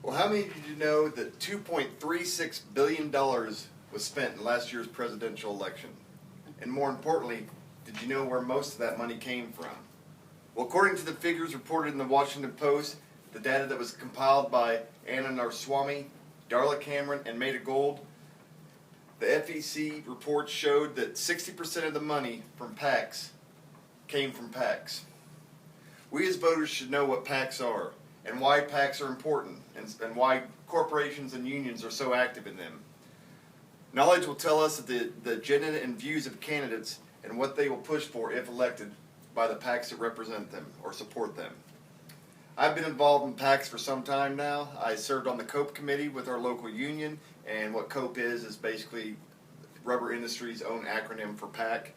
Well, how many did you know that $2.36 billion was spent in last year's presidential election? And more importantly, did you know where most of that money came from? Well, according to the figures reported in the Washington Post, the data that was compiled by Anna Narswamy, Darla Cameron, and Maida Gold, the FEC report showed that 60% of the money from PACs came from PACs. We as voters should know what PACs are and why PACs are important and why corporations and unions are so active in them. Knowledge will tell us the agenda and views of candidates and what they will push for if elected by the PACs that represent them or support them. I've been involved in PACs for some time now. I served on the COPE committee with our local union, and what COPE is basically Rubber Industries' own acronym for PAC,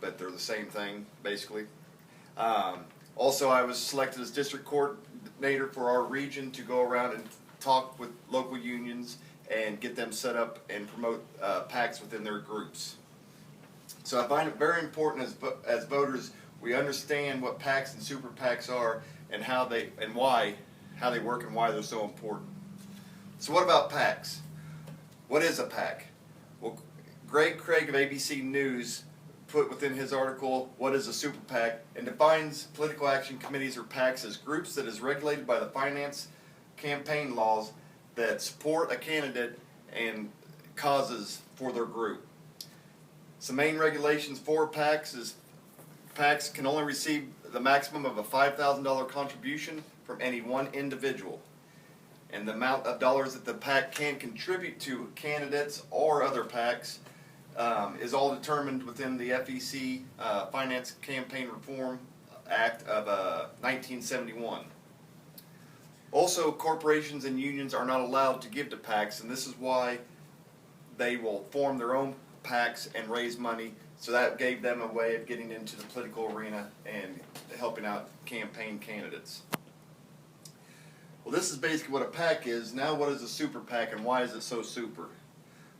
but they're the same thing basically. Also, I was selected as district coordinator for our region to go around and talk with local unions and get them set up and promote PACs within their groups. So I find it very important as voters we understand what PACs and super PACs are and how they work and why they're so important. So what about PACs? What is a PAC? Well, Greg Craig of ABC News put within his article, "What is a super PAC?" and defines political action committees or PACs as groups that is regulated by the finance campaign laws that support a candidate and causes for their group. Some main regulations for PACs is PACs can only receive the maximum of a $5,000 contribution from any one individual. And the amount of dollars that the PAC can contribute to candidates or other PACs is all determined within the FEC Finance Campaign Reform Act of 1971. Also, corporations and unions are not allowed to give to PACs, and this is why they will form their own PACs and raise money, so that gave them a way of getting into the political arena and helping out campaign candidates. Well, this is basically what a PAC is. Now, what is a super PAC and why is it so super?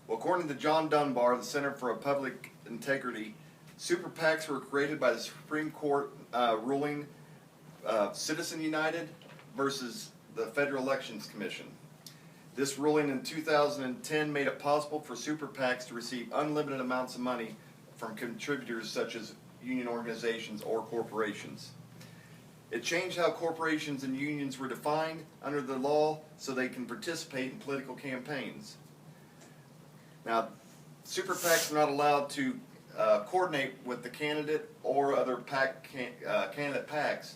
Well, according to John Dunbar, the Center for Public Integrity, super PACs were created by the Supreme Court ruling Citizen United versus the Federal Elections Commission. This ruling in 2010 made it possible for super PACs to receive unlimited amounts of money from contributors such as union organizations or corporations. It changed how corporations and unions were defined under the law so they can participate in political campaigns. Now, super PACs are not allowed to coordinate with the candidate or other candidate PACs,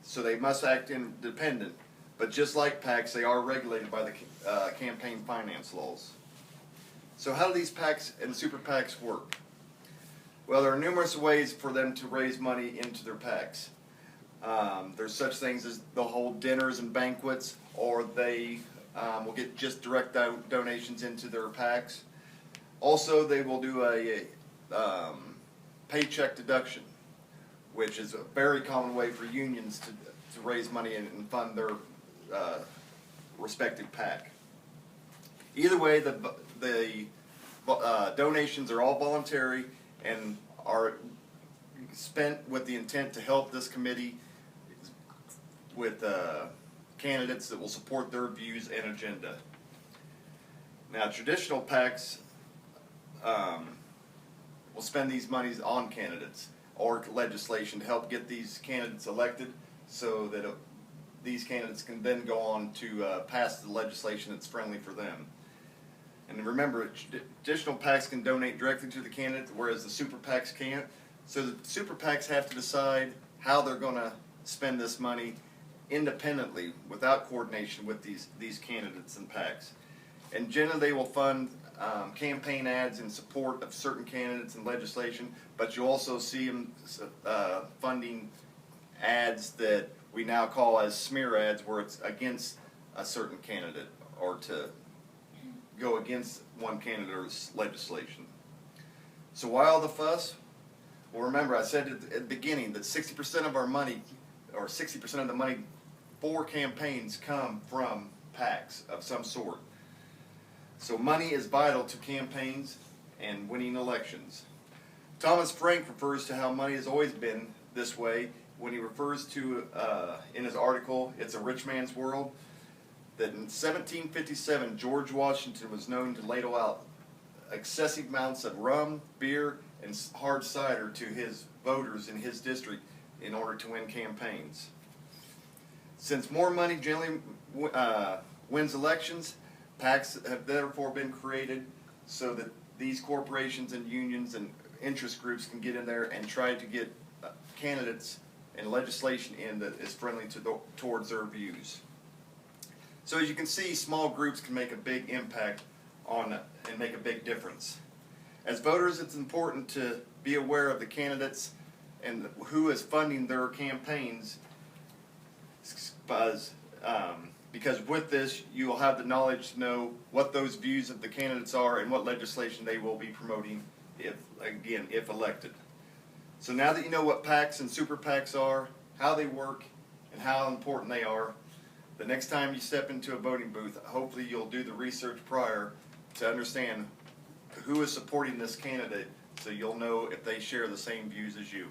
so they must act independent. But just like PACs, they are regulated by the campaign finance laws. So how do these PACs and super PACs work? Well, there are numerous ways for them to raise money into their PACs. There's such things as they'll hold dinners and banquets, or they will get just direct donations into their PACs. Also, they will do a paycheck deduction, which is a very common way for unions to raise money and fund their respective PAC. Either way, the donations are all voluntary and are spent with the intent to help this committee with candidates that will support their views and agenda. Now, traditional PACs will spend these monies on candidates or legislation to help get these candidates elected so that these candidates can then go on to pass the legislation that's friendly for them. And remember, traditional PACs can donate directly to the candidate, whereas the super PACs can't. So the super PACs have to decide how they're going to spend this money independently, without coordination with these candidates and PACs. And generally they will fund campaign ads in support of certain candidates and legislation, but you also see them funding ads that we now call as smear ads, where it's against a certain candidate or to go against one candidate's legislation. So why all the fuss? Well, remember I said at the beginning that 60% of our money, or 60% of the money for campaigns, come from PACs of some sort. So money is vital to campaigns and winning elections. Thomas Frank refers to how money has always been this way when he refers to, in his article, It's a Rich Man's World, that in 1757 George Washington was known to ladle out excessive amounts of rum, beer, and hard cider to his voters in his district in order to win campaigns. Since more money generally wins elections, PACs have therefore been created so that these corporations and unions and interest groups can get in there and try to get candidates and legislation in that is friendly towards their views. So as you can see, small groups can make a big impact on and make a big difference. As voters, it's important to be aware of the candidates and who is funding their campaigns, because with this, you will have the knowledge to know what those views of the candidates are and what legislation they will be promoting if elected. So now that you know what PACs and super PACs are, how they work, and how important they are, the next time you step into a voting booth, hopefully you'll do the research prior to understand who is supporting this candidate, so you'll know if they share the same views as you.